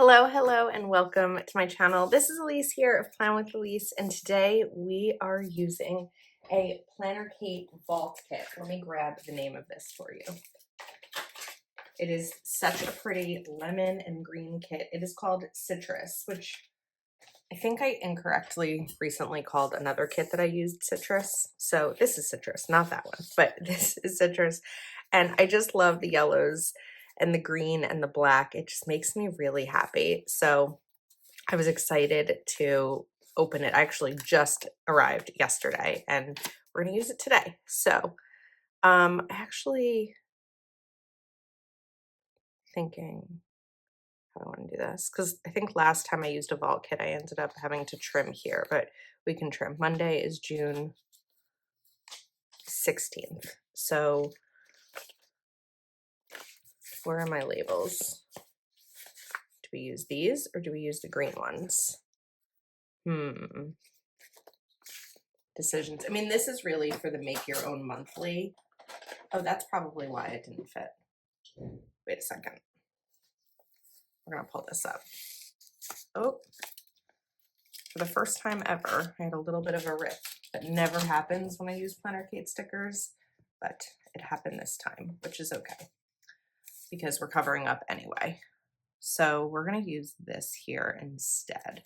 Hello, and welcome to my channel. This is Elise here of Plan with Elise, and today we are using a PlannerKate vault kit. Let me grab the name of this for you. It is such a pretty lemon and green kit. It is called Citrus, which I think I incorrectly recently called another kit that I used Citrus. So this is Citrus, not that one, but this is Citrus. And I just love the yellows and the green and the black. It just makes me really happy. So I was excited to open it. I actually just arrived yesterday and we're gonna use it today. So actually thinking how I want to do this, because I think last time I used a vault kit I ended up having to trim here, but we can trim. Monday is June 16th. So where are my labels? Do we use these or do we use the green ones? Decisions. I mean, this is really for the make your own monthly. Oh, that's probably why it didn't fit. Wait a second. We're gonna pull this up. Oh, for the first time ever, I had a little bit of a rip. That never happens when I use PlannerKate stickers, but it happened this time, which is okay because we're covering up anyway. So we're gonna use this here instead.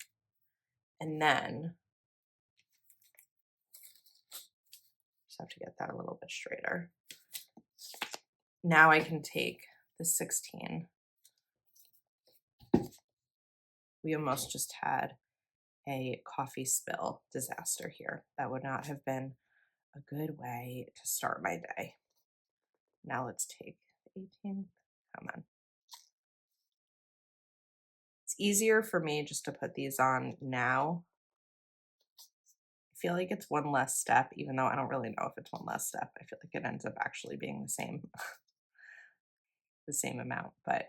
And then just have to get that a little bit straighter. Now I can take the 16. We almost just had a coffee spill disaster here. That would not have been a good way to start my day. Now let's take 18. Come on. It's easier for me just to put these on now. I feel like it's one less step, even though I don't really know if it's one less step. I feel like it ends up actually being the same, the same amount, but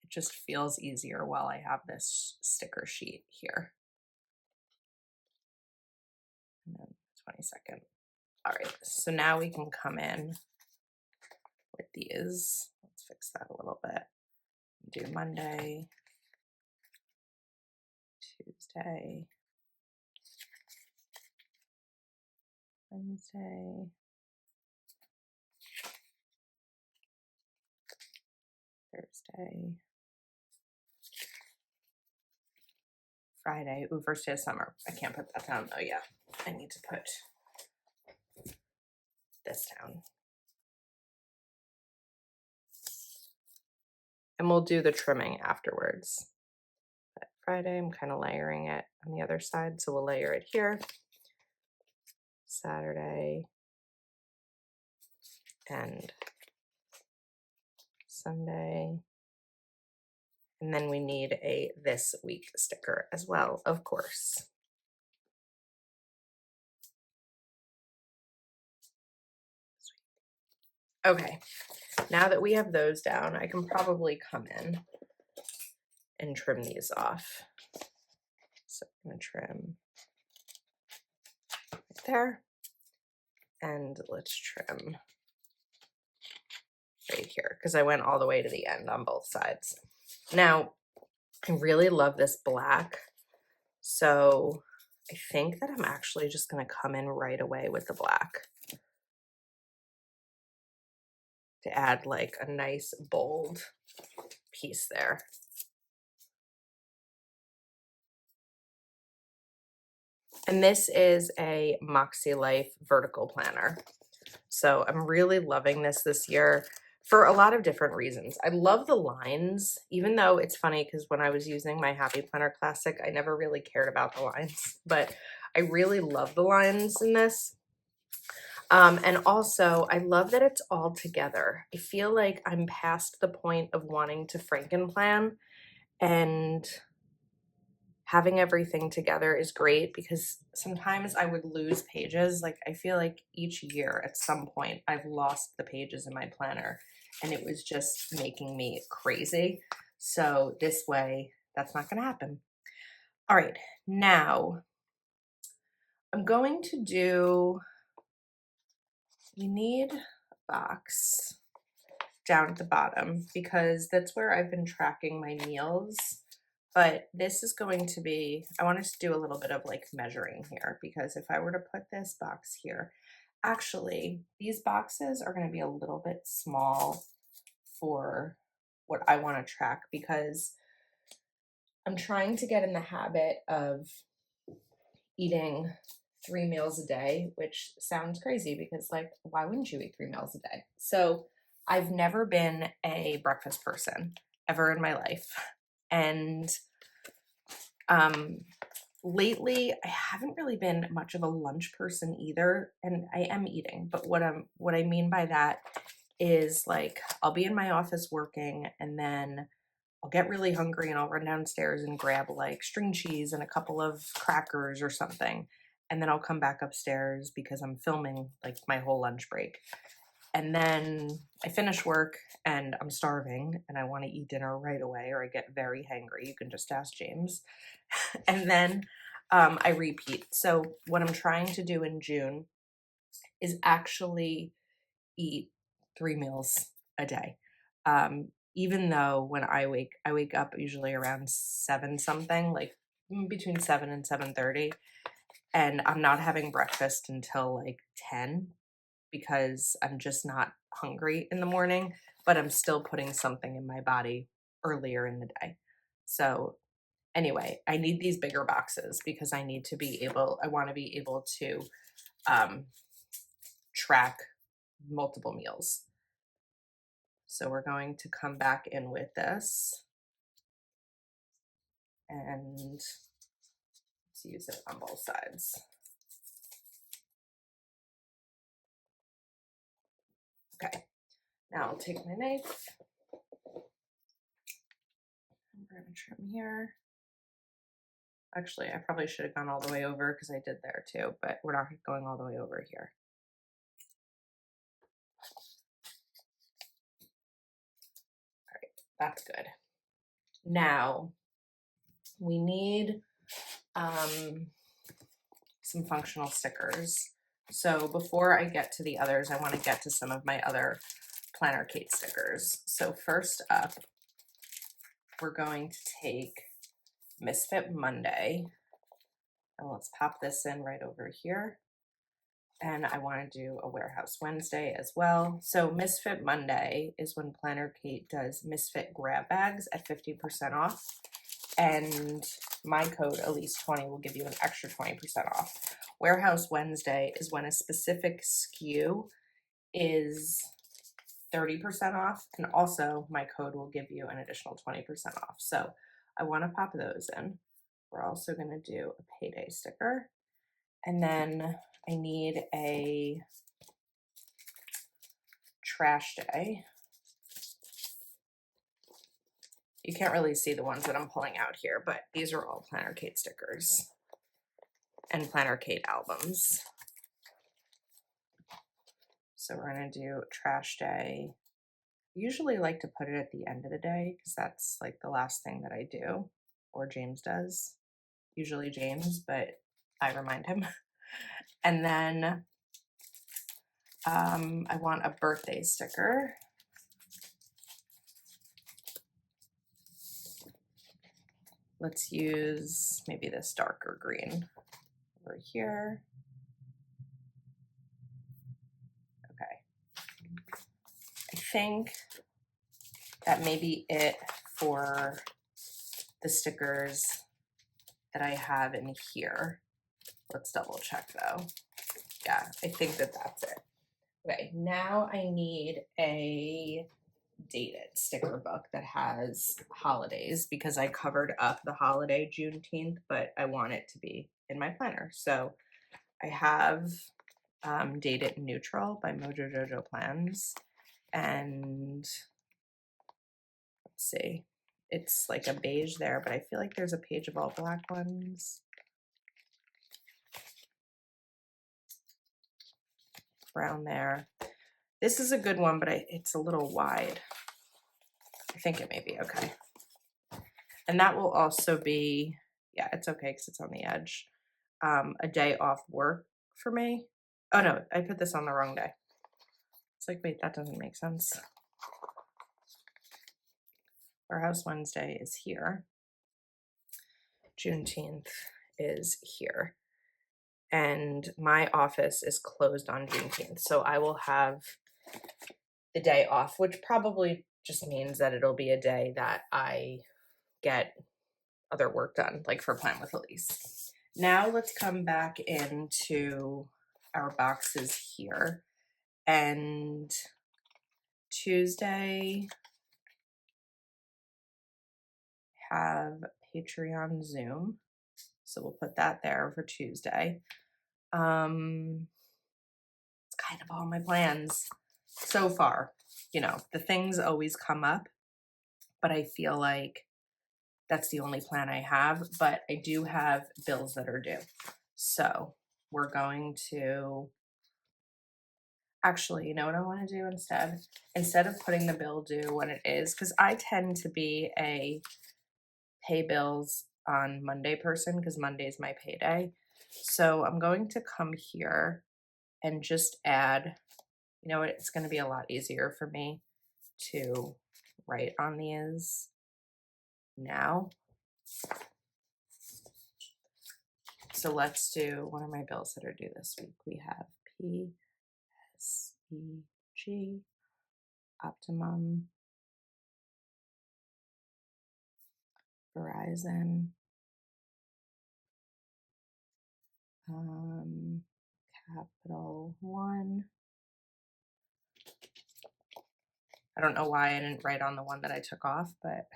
it just feels easier while I have this sticker sheet here. And then 22nd. All right, so now we can come in with these. Let's fix that a little bit. Do Monday, Tuesday, Wednesday, Thursday, Friday. Ooh, first day of summer. I can't put that down. Oh yeah, I need to put this down. And we'll do the trimming afterwards. But Friday, I'm kind of layering it on the other side, so we'll layer it here. Saturday and Sunday. And then we need a this week sticker as well, of course. Okay, now that we have those down, I can probably come in and trim these off. So I'm gonna trim right there, and let's trim right here because I went all the way to the end on both sides. Now, I really love this black, so I think that I'm actually just gonna come in right away with the black to add like a nice bold piece there. And this is a Moxie Life vertical planner. So I'm really loving this year for a lot of different reasons. I love the lines, even though it's funny because when I was using my Happy Planner Classic, I never really cared about the lines, but I really love the lines in this. And also, I love that it's all together. I feel like I'm past the point of wanting to Frankenplan, and having everything together is great because sometimes I would lose pages. Like I feel like each year at some point I've lost the pages in my planner and it was just making me crazy. So this way, that's not gonna happen. All right, now I'm going to do, we need a box down at the bottom because that's where I've been tracking my meals. But this is going to be, I wanted to do a little bit of like measuring here because if I were to put this box here, actually, these boxes are going to be a little bit small for what I want to track because I'm trying to get in the habit of eating 3 meals a day, which sounds crazy because, like, why wouldn't you eat 3 meals a day? So I've never been a breakfast person ever in my life. And lately I haven't really been much of a lunch person either. And I am eating, but what I mean by that is like I'll be in my office working and then I'll get really hungry and I'll run downstairs and grab like string cheese and a couple of crackers or something. And then I'll come back upstairs because I'm filming like my whole lunch break. And then I finish work and I'm starving and I want to eat dinner right away or I get very hangry. You can just ask James. And then I repeat. So what I'm trying to do in June is actually eat 3 meals a day. Even though when I wake up usually around 7 something, like between 7 and 7:30, and I'm not having breakfast until like 10 because I'm just not hungry in the morning, but I'm still putting something in my body earlier in the day. So anyway, I need these bigger boxes because I want to be able to track multiple meals. So we're going to come back in with this and let's use it on both sides. Okay, now I'll take my knife. We're gonna trim here. Actually, I probably should have gone all the way over because I did there too, but we're not going all the way over here. All right, that's good. Now we need some functional stickers. So before I get to the others, I want to get to some of my other PlannerKate stickers. So first up, we're going to take Misfit Monday, and let's pop this in right over here. And I want to do a Warehouse Wednesday as well. So Misfit Monday is when PlannerKate does Misfit grab bags at 50% off. And my code, Elise20, will give you an extra 20% off. Warehouse Wednesday is when a specific SKU is 30% off. And also my code will give you an additional 20% off. So I want to pop those in. We're also going to do a payday sticker. And then I need a trash day. You can't really see the ones that I'm pulling out here, but these are all PlannerKate stickers and PlannerKate albums. So we're gonna do trash day. I usually like to put it at the end of the day because that's like the last thing that I do, or James does. Usually James, but I remind him. And then I want a birthday sticker. Let's use maybe this darker green over here. Okay. I think that may be it for the stickers that I have in here. Let's double check though. Yeah, I think that that's it. Okay, now I need a dated sticker book that has holidays because I covered up the holiday Juneteenth, but I want it to be in my planner. So I have Dated Neutral by Mojo Jojo Plans, and let's see, it's like a beige there, but I feel like there's a page of all black ones. Brown there. This is a good one, but it's a little wide. I think it may be okay. And that will also be, yeah, it's okay because it's on the edge. A day off work for me. Oh no, I put this on the wrong day. It's like, wait, that doesn't make sense. Warehouse Wednesday is here. Juneteenth is here. And my office is closed on Juneteenth. So I will have the day off, which probably just means that it'll be a day that I get other work done, like for Plan with Elise. Now let's come back into our boxes here. And Tuesday, have Patreon Zoom. So we'll put that there for Tuesday. It's kind of all my plans so far. You know, the things always come up, but I feel like that's the only plan I have. But I do have bills that are due. So we're going to, actually, you know what I want to do instead? Instead of putting the bill due when it is, because I tend to be a pay bills on Monday person because Monday is my payday. So I'm going to come here and just add, you know what, it's going to be a lot easier for me to write on these now. So let's do, what are my bills that are due this week? We have PSEG, Optimum, Verizon, Capital One. I don't know why I didn't write on the one that I took off, but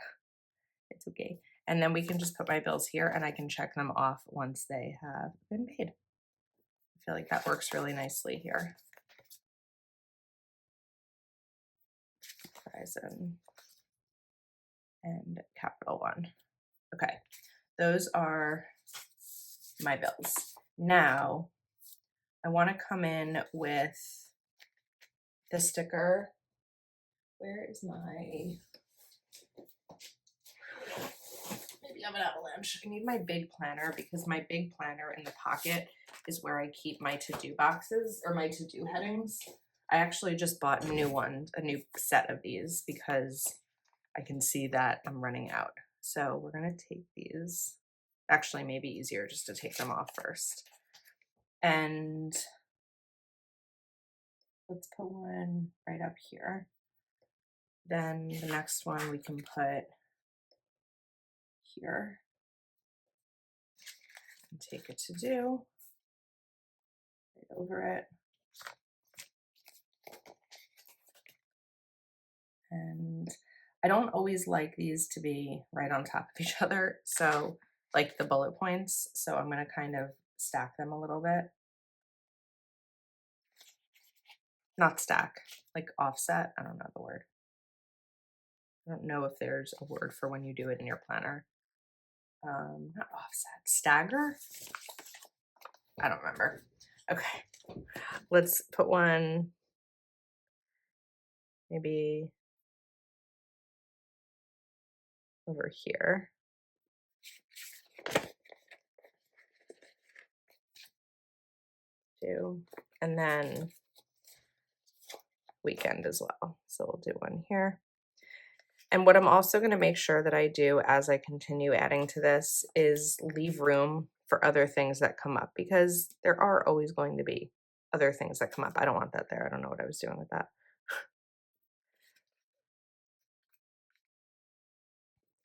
it's okay. And then we can just put my bills here and I can check them off once they have been paid. I feel like that works really nicely here. Verizon and Capital One. Okay, those are my bills. Now, I want to come in with the sticker. Where is my, maybe I'm an avalanche. I need my big planner because my big planner in the pocket is where I keep my to-do boxes or my to-do headings. I actually just bought a new one, a new set of these because I can see that I'm running out. So we're gonna take these. Actually, maybe easier just to take them off first. And let's put one right up here. Then the next one we can put here and take a to-do right over it. And I don't always like these to be right on top of each other. So like the bullet points. So I'm gonna kind of stack them a little bit. Not stack, like offset. I don't know the word. I don't know if there's a word for when you do it in your planner. Not offset, stagger? I don't remember. Okay, let's put one maybe over here. And then weekend as well. So we'll do one here. And what I'm also going to make sure that I do as I continue adding to this is leave room for other things that come up because there are always going to be other things that come up. I don't want that there. I don't know what I was doing with that.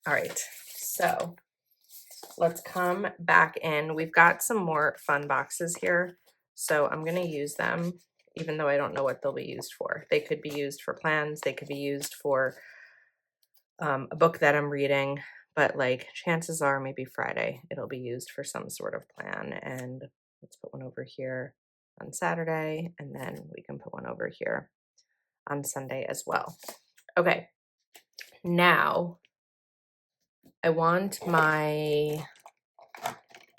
All right, so let's come back in. We've got some more fun boxes here. So I'm going to use them, even though I don't know what they'll be used for. They could be used for plans. They could be used for a book that I'm reading, but like chances are maybe Friday it'll be used for some sort of plan. And let's put one over here on Saturday, and then we can put one over here on Sunday as well. Okay, now I want my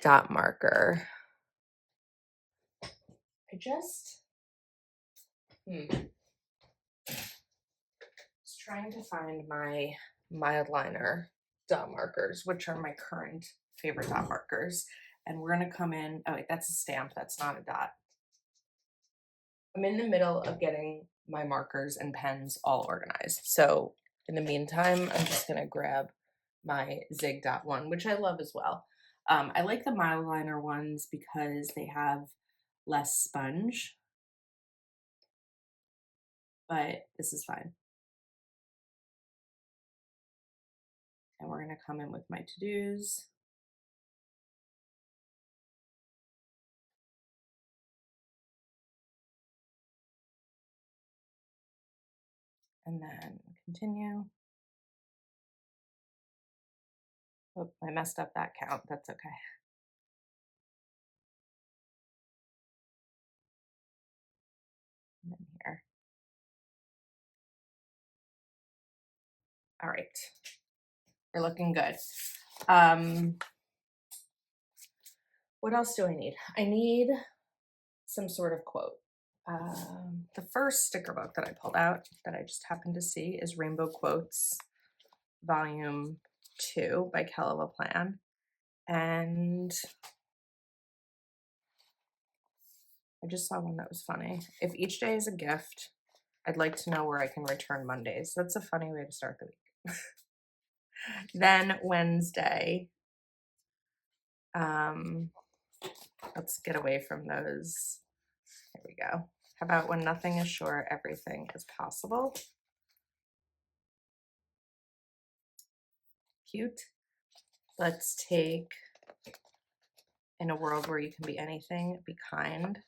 dot marker. I just was trying to find my Mildliner dot markers, which are my current favorite dot markers. And we're gonna come in, oh wait, that's a stamp, that's not a dot. I'm in the middle of getting my markers and pens all organized. So In the meantime, I'm just gonna grab my Zig Dot one, which I love as well. I like the Mildliner ones because they have less sponge, but this is fine. And we're gonna come in with my to-dos. And then continue. Oh, I messed up that count. That's okay. And then here. All right. We're looking good. What else do I need? I need some sort of quote. The first sticker book that I pulled out that I just happened to see is Rainbow Quotes Volume 2 by Kelly Plan. And I just saw one that was funny. If each day is a gift, I'd like to know where I can return Mondays. That's a funny way to start the week. Then Wednesday. Let's get away from those. There we go. How about when nothing is sure, everything is possible? Cute. Let's take in a world where you can be anything, be kind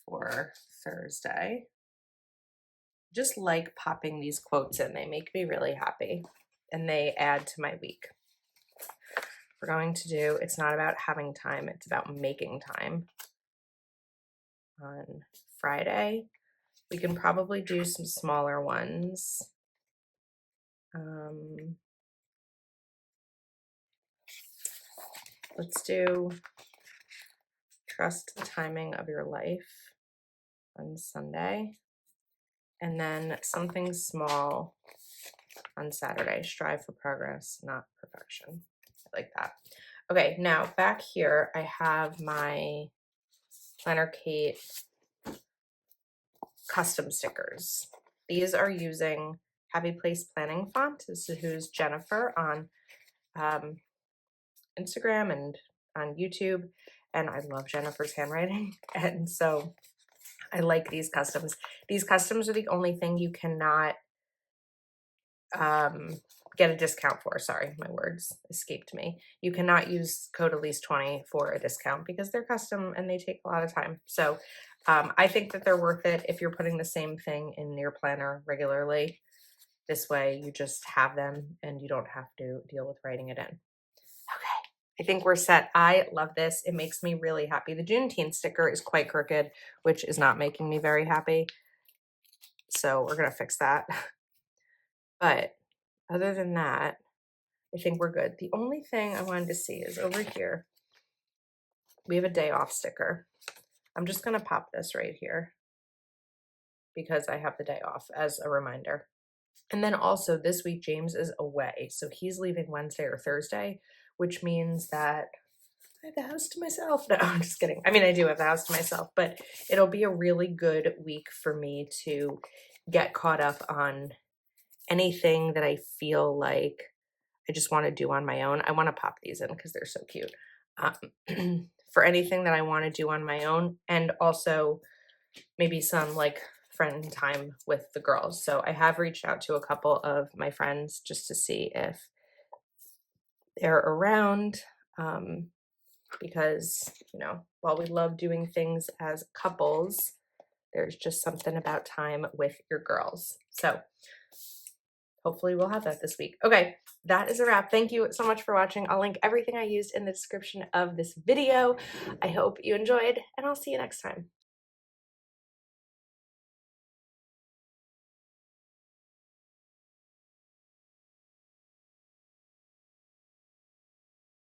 for Thursday. Just like popping these quotes in. They make me really happy and they add to my week. We're going to do, it's not about having time, it's about making time. On Friday, we can probably do some smaller ones. Let's do trust the timing of your life on Sunday. And then something small on Saturday. Strive for progress, not perfection. I like that. Okay, now back here, I have my PlannerKate custom stickers. These are using Happy Place Planning font. This is who's Jennifer on Instagram and on YouTube. And I love Jennifer's handwriting. And so I like these customs. These customs are the only thing you cannot get a discount for. Sorry, my words escaped me. You cannot use code Elise20 for a discount because they're custom and they take a lot of time. So I think that they're worth it if you're putting the same thing in your planner regularly. This way you just have them and you don't have to deal with writing it in. Okay, I think we're set. I love this. It makes me really happy. The Juneteenth sticker is quite crooked, which is not making me very happy. So we're going to fix that. But other than that, I think we're good. The only thing I wanted to see is over here. We have a day off sticker. I'm just going to pop this right here because I have the day off as a reminder. And then also this week, James is away. So he's leaving Wednesday or Thursday, which means that I have the house to myself. No, I'm just kidding. I mean, I do have the house to myself, but it'll be a really good week for me to get caught up on anything that I feel like I just want to do on my own. I want to pop these in because they're so cute. For anything that I want to do on my own, and also maybe some like friend time with the girls. So I have reached out to a couple of my friends just to see if they're around, because, you know, while we love doing things as couples, there's just something about time with your girls. So hopefully we'll have that this week. Okay, that is a wrap. Thank you so much for watching. I'll link everything I used in the description of this video. I hope you enjoyed, and I'll see you next time.